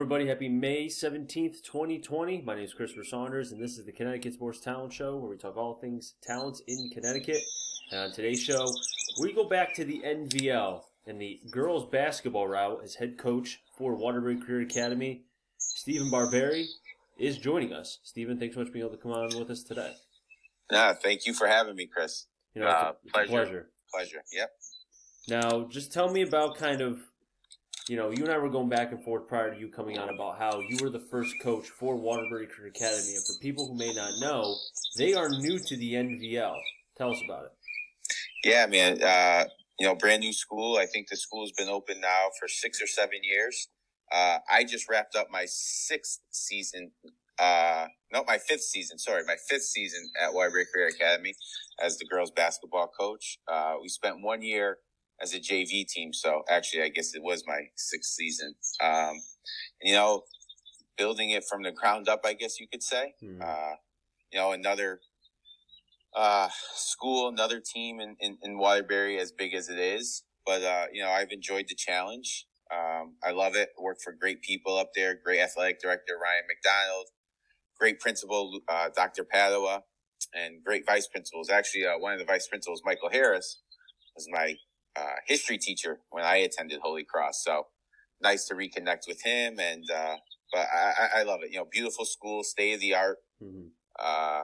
Everybody, happy May 17th, 2020. My name is Christopher Saunders, and this is the Connecticut Sports Talent Show, where we talk all things talents in Connecticut. And on today's show, we go back to the NVL and the girls basketball route as head coach for Waterbury Career Academy. Stephen Barbari is joining us. Stephen, thanks so much for being able to come on with us today. Thank you for having me, Chris. It's a pleasure. Pleasure, yep. Now, just tell me about you and I were going back and forth prior to you coming on about how you were the first coach for Waterbury Career Academy. And for people who may not know, they are new to the NVL. Tell us about it. Yeah, man. Brand new school. I think the school's been open now for 6 or 7 years. I just wrapped up my fifth season. My fifth season at Waterbury Career Academy as the girls basketball coach. We spent 1 year as a JV team. So actually, I guess it was my sixth season. Building it from the ground up, I guess you could say. Another school, another team in Waterbury, as big as it is. But, I've enjoyed the challenge. I love it. Worked for great people up there. Great athletic director, Ryan McDonald. Great principal, Dr. Padua. And great vice principals. Actually, one of the vice principals, Michael Harris, was my history teacher when I attended Holy Cross. So nice to reconnect with him. And but I love it. Beautiful school, state of the art. Mm-hmm.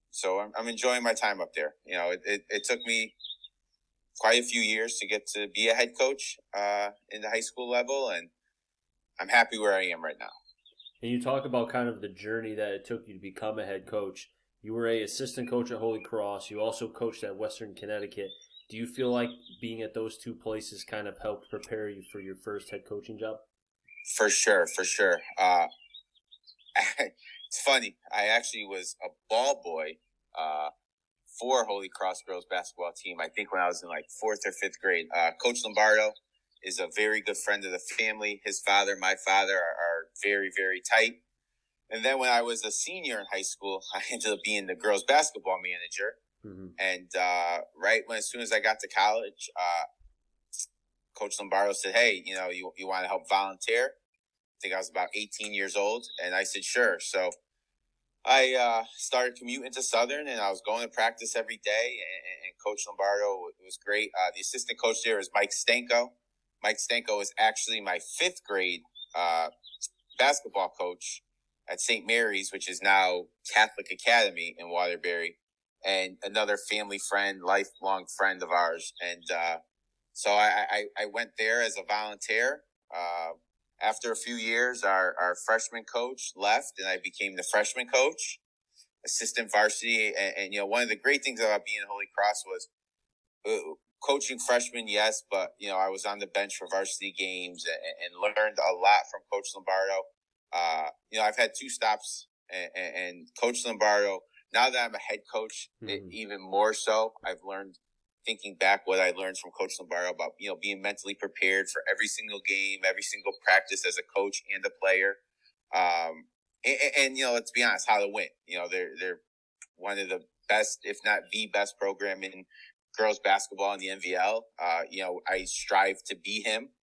So I'm enjoying my time up there. It took me quite a few years to get to be a head coach in the high school level, and I'm happy where I am right now. And you talk about kind of the journey that it took you to become a head coach. You were an assistant coach at Holy Cross. You also coached at Western Connecticut. Do you feel like being at those two places kind of helped prepare you for your first head coaching job? For sure. It's funny. I actually was a ball boy for Holy Cross girls basketball team. I think when I was in like 4th or 5th grade. Coach Lombardo is a very good friend of the family. His father, my father are very, very tight. And then when I was a senior in high school, I ended up being the girls basketball manager. Mm-hmm. And as soon as I got to college, Coach Lombardo said, "Hey, you want to help volunteer?" I think I was about 18 years old, and I said, "Sure." So I started commuting to Southern, and I was going to practice every day. And Coach Lombardo was great. The assistant coach there is Mike Stanko. Mike Stanko is actually my 5th grade basketball coach at St. Mary's, which is now Catholic Academy in Waterbury. And another family friend, lifelong friend of ours. And so I went there as a volunteer. After a few years, our freshman coach left, and I became the freshman coach, assistant varsity. And one of the great things about being at Holy Cross was coaching freshmen, yes, but, I was on the bench for varsity games and learned a lot from Coach Lombardo. I've had 2 stops, and Coach Lombardo, now that I'm a head coach, even more so, I've learned, thinking back, what I learned from Coach Lombardo about, being mentally prepared for every single game, every single practice as a coach and a player. And let's be honest, how to win. They're one of the best, if not the best program in girls basketball in the NVL. I strive to be him.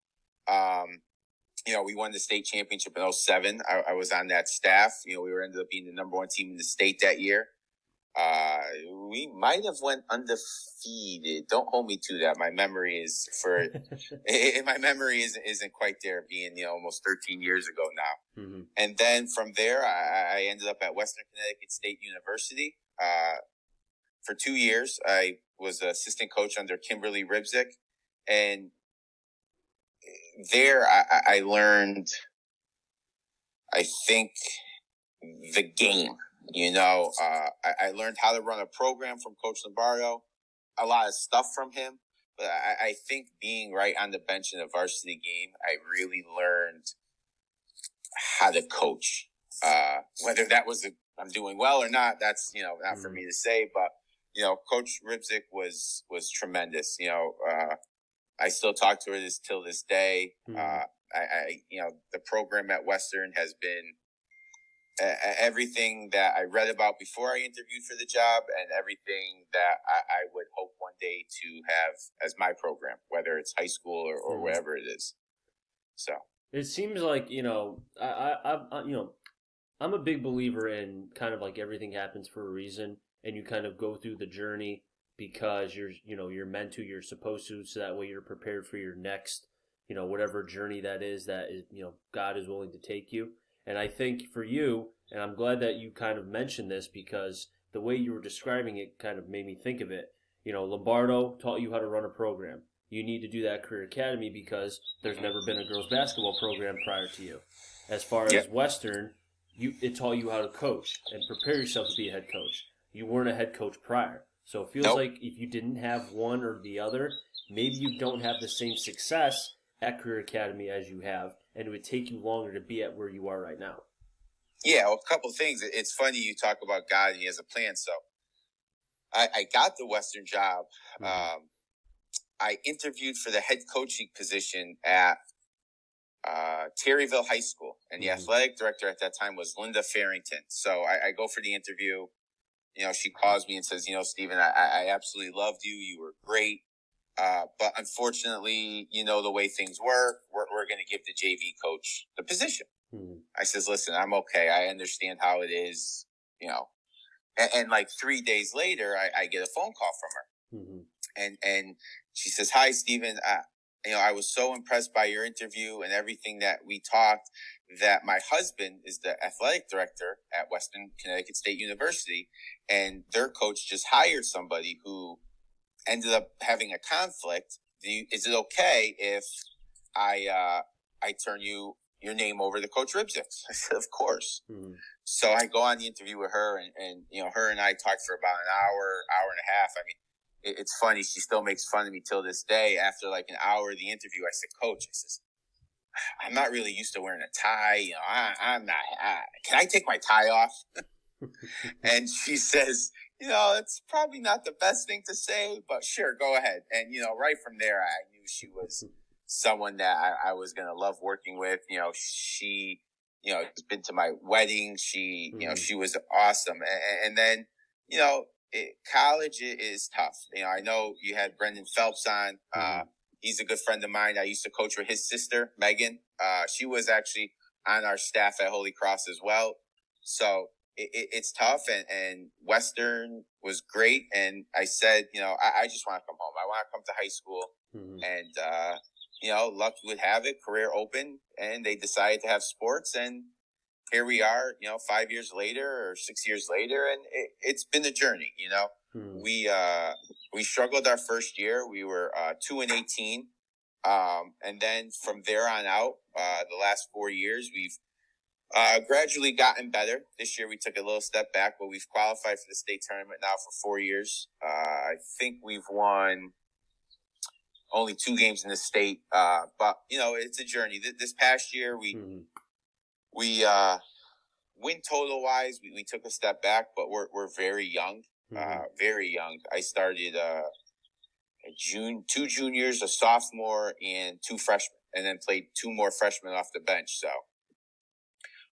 We won the state championship in 2007. I was on that staff. We ended up being the number 1 team in the state that year. We might have went undefeated. Don't hold me to that. My memory is isn't quite there, being almost 13 years ago now. Mm-hmm. And then from there, I ended up at Western Connecticut State University. For 2 years, I was assistant coach under Kimberly Ribzik, and there I learned, I think, the game. I learned how to run a program from Coach Lombardo, a lot of stuff from him. But I think being right on the bench in a varsity game, I really learned how to coach. Whether that was I'm doing well or not, that's, not for me to say. But, Coach Ribzik was tremendous. I still talk to her till this day. The program at Western has been everything that I read about before I interviewed for the job, and everything that I would hope one day to have as my program, whether it's high school or wherever it is. So It seems like, I'm a big believer in kind of like everything happens for a reason, and you kind of go through the journey because you're meant to, you're supposed to, so that way you're prepared for your next, whatever journey that is, God is willing to take you. And I think for you, and I'm glad that you kind of mentioned this because the way you were describing it kind of made me think of it. Lombardo taught you how to run a program. You need to do that career academy because there's never been a girls basketball program prior to you. As far Yeah. as Western, it taught you how to coach and prepare yourself to be a head coach. You weren't a head coach prior. So it feels Nope. like if you didn't have one or the other, maybe you don't have the same success at Career Academy as you have, and it would take you longer to be at where you are right now. Yeah, well, a couple of things. It's funny you talk about God and He has a plan. So I got the Western job. Mm-hmm. I interviewed for the head coaching position at Terryville High School, and the Mm-hmm. athletic director at that time was Linda Farrington. So I go for the interview. She calls me and says, Stephen, I absolutely loved you. You were great. But unfortunately, the way things work, we're going to give the JV coach the position. Mm-hmm. I says, listen, I'm okay. I understand how it is, and like 3 days later, I get a phone call from her. Mm-hmm. And she says, hi, Stephen. I was so impressed by your interview and everything that we talked that my husband is the athletic director at Western Connecticut State University, and their coach just hired somebody who ended up having a conflict. Is it okay if I turn your name over to Coach Ribsix? I said, of course. Mm-hmm. So I go on the interview with her, and her and I talked for about an hour and a half. I mean, it's funny. She still makes fun of me till this day. After like an hour of the interview, I said, Coach, I says, I'm not really used to wearing a tie. I'm not. Can I take my tie off? And she says, it's probably not the best thing to say, but sure, go ahead. And, right from there, I knew she was someone that I was going to love working with. She, has been to my wedding. She, she was awesome. And then, college is tough. I know you had Brendan Phelps on. He's a good friend of mine. I used to coach with his sister, Megan. She was actually on our staff at Holy Cross as well. So it's tough, and Western was great. And I said, I just want to come home. I want to come to high school. Mm-hmm. And, luck would have it, career open, and they decided to have sports. And here we are, 5 years later or 6 years later, and it's been a journey. Mm-hmm. We struggled our first year. We were 2-18. And then from there on out, the last 4 years, we've gradually gotten better. This year we took a little step back, but we've qualified for the state tournament now for 4 years. I think we've won only 2 games in the state, but it's a journey. This past year we win total wise, we took a step back, but we're very young, very young. I started 2 juniors, a sophomore, and 2 freshmen, and then played 2 more freshmen off the bench. So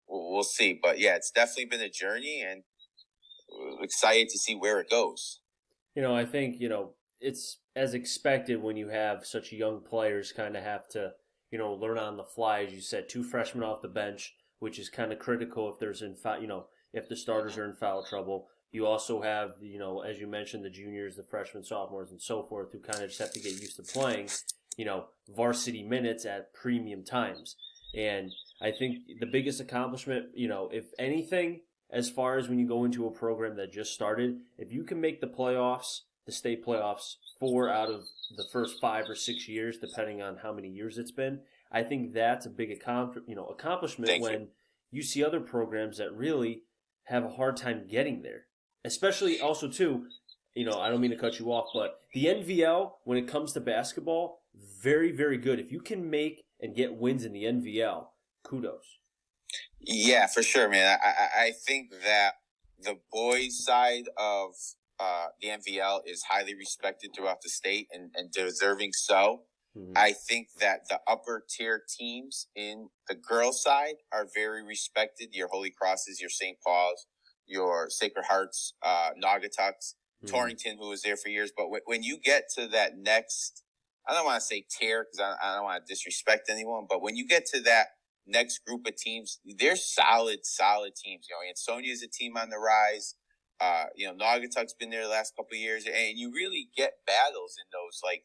we'll see. But yeah, it's definitely been a journey, and excited to see where it goes. I think, it's as expected when you have such young players kind of have to, learn on the fly, as you said, 2 freshmen off the bench, which is kind of critical if there's if the starters are in foul trouble. You also have, as you mentioned, the juniors, the freshmen, sophomores, and so forth, who kind of just have to get used to playing, varsity minutes at premium times. And I think the biggest accomplishment, if anything, as far as when you go into a program that just started, if you can make the playoffs, the state playoffs, 4 out of the first 5 or 6 years, depending on how many years it's been, I think that's a big accomplishment when you see other programs that really have a hard time getting there. Especially also too, I don't mean to cut you off, but the NVL, when it comes to basketball, very, very good. If you can make and get wins in the NVL, kudos. Yeah, for sure, man. I think that the boys' side of the NVL is highly respected throughout the state, and deserving so. Mm-hmm. I think that the upper tier teams in the girls' side are very respected. Your Holy Crosses, your St. Paul's, your Sacred Hearts, Naugatucks, Torrington, who was there for years. But when you get to that next I don't want to say tear because I don't want to disrespect anyone, but when you get to that next group of teams, they're solid teams. Ansonia's a team on the rise. Naugatuck's been there the last couple of years, and you really get battles in those, like,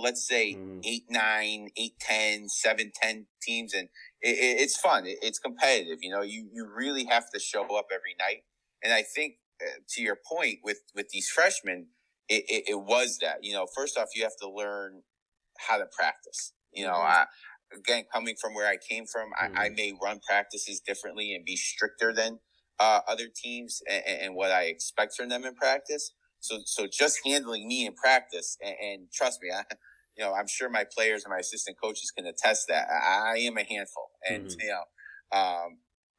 let's say 8-9, 8-10, 7-10 teams, and it's fun. It's competitive. You really have to show up every night. And I think, to your point, with these freshmen, it was that. First off, you have to learn how to practice. Again, coming from where I came from, I may run practices differently and be stricter than other teams and what I expect from them in practice. So just handling me in practice, and trust me, I'm sure my players and my assistant coaches can attest that I am a handful. And,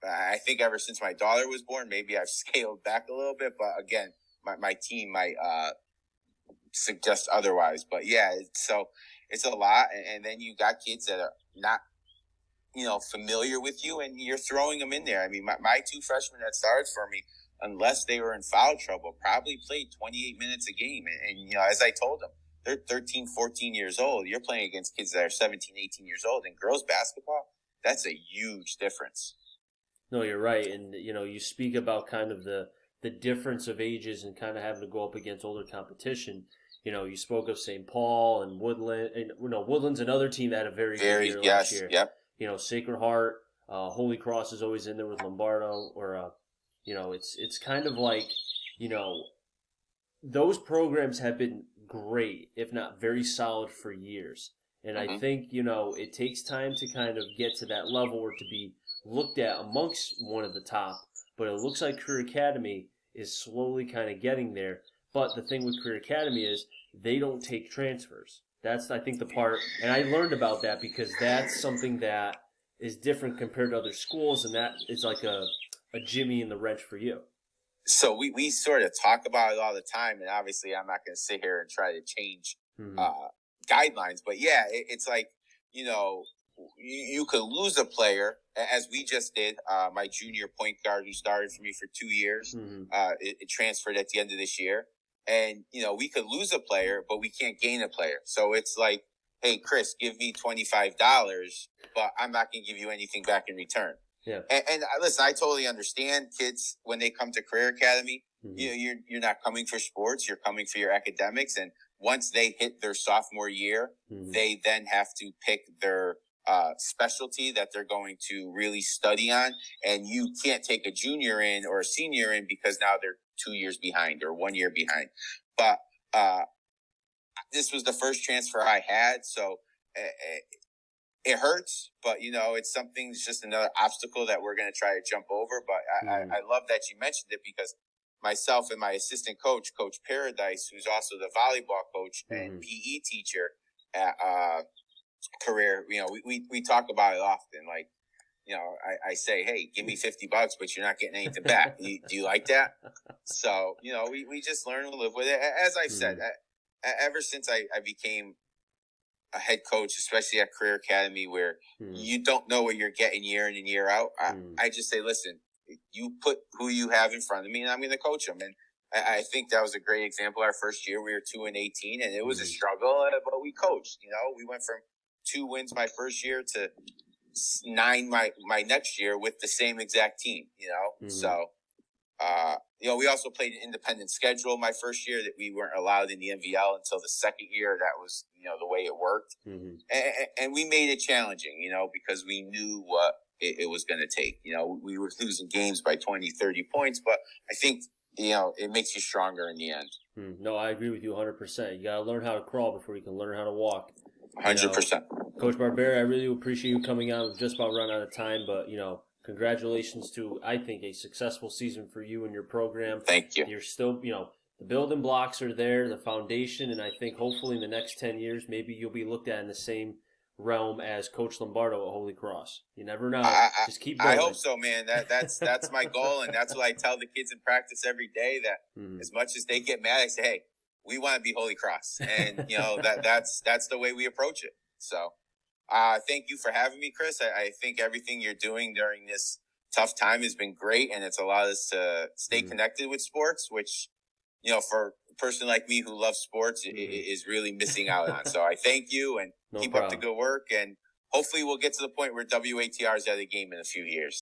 I think ever since my daughter was born, maybe I've scaled back a little bit, but again, my team might suggest otherwise. But yeah, so it's a lot. And then you got kids that are not, familiar with you, and you're throwing them in there. I mean, my two freshmen that started for me, unless they were in foul trouble, probably played 28 minutes a game. And as I told them, they're 13, 14 years old. You're playing against kids that are 17, 18 years old. And girls basketball, that's a huge difference. No, you're right. And, you speak about kind of the difference of ages and kind of having to go up against older competition. You spoke of St. Paul and Woodland. And, Woodland's another team that had a very good year last year. Yep. Sacred Heart, Holy Cross is always in there with Lombardo. Or, it's kind of like, those programs have been great, if not very solid, for years. And I think, it takes time to kind of get to that level or to be looked at amongst one of the top, but it looks like Career Academy is slowly kind of getting there. But the thing with Career Academy is they don't take transfers. That's, I think, the part, and I learned about that because that's something that is different compared to other schools, and that is like a Jimmy in the wrench for you. So we sort of talk about it all the time, and obviously I'm not going to sit here and try to change guidelines, but yeah, it's like, you could lose a player, as we just did. My junior point guard who started for me for 2 years, it transferred at the end of this year. And, we could lose a player, but we can't gain a player. So it's like, hey, Chris, give me $25, but I'm not going to give you anything back in return. Yeah. And listen, I totally understand kids when they come to Career Academy. You're not coming for sports. You're coming for your academics. And once they hit their sophomore year, they then have to pick their specialty that they're going to really study on. And you can't take a junior in or a senior in because now they're 2 years behind or 1 year behind. But this was the first transfer I had. So it hurts, but it's something, it's just another obstacle that we're going to try to jump over. But I love that you mentioned it because myself and my assistant coach, Coach Paradise, who's also the volleyball coach and PE teacher at Career, we talk about it often. Like, I say, hey, give me $50, but you're not getting anything back. Do you like that? So, we just learn to live with it. As I've said, ever since I became a head coach, especially at Career Academy, where you don't know what you're getting year in and year out, I just say, listen, you put who you have in front of me and I'm going to coach them. And I think that was a great example. Our first year, we were 2-18, and it was a struggle, but we coached. We went from 2 wins my first year to 9 my next year with the same exact team. So we also played an independent schedule my first year that we weren't allowed in the NVL until the second year. That was the way it worked, and we made it challenging, because we knew what it was going to take. We were losing games by 20, 30 points, but I think it makes you stronger in the end. No, I agree with you 100%. You got to learn how to crawl before you can learn how to walk. 100%. Coach Barbari, I really appreciate you coming on. We've just about run out of time, but, congratulations to, I think, a successful season for you and your program. Thank you. You're still, the building blocks are there, the foundation, and I think hopefully in the next 10 years, maybe you'll be looked at in the same realm as Coach Lombardo at Holy Cross. You never know. Just keep going. I hope so, man. That's my goal, and that's what I tell the kids in practice every day, that as much as they get mad, I say, hey, we want to be Holy Cross. And, that's the way we approach it. So, thank you for having me, Chris. I think everything you're doing during this tough time has been great, and it's allowed us to stay connected with sports, which, for a person like me who loves sports, is really missing out on. So I thank you and No keep problem. up the good work. And hopefully we'll get to the point where WATR is at a game in a few years.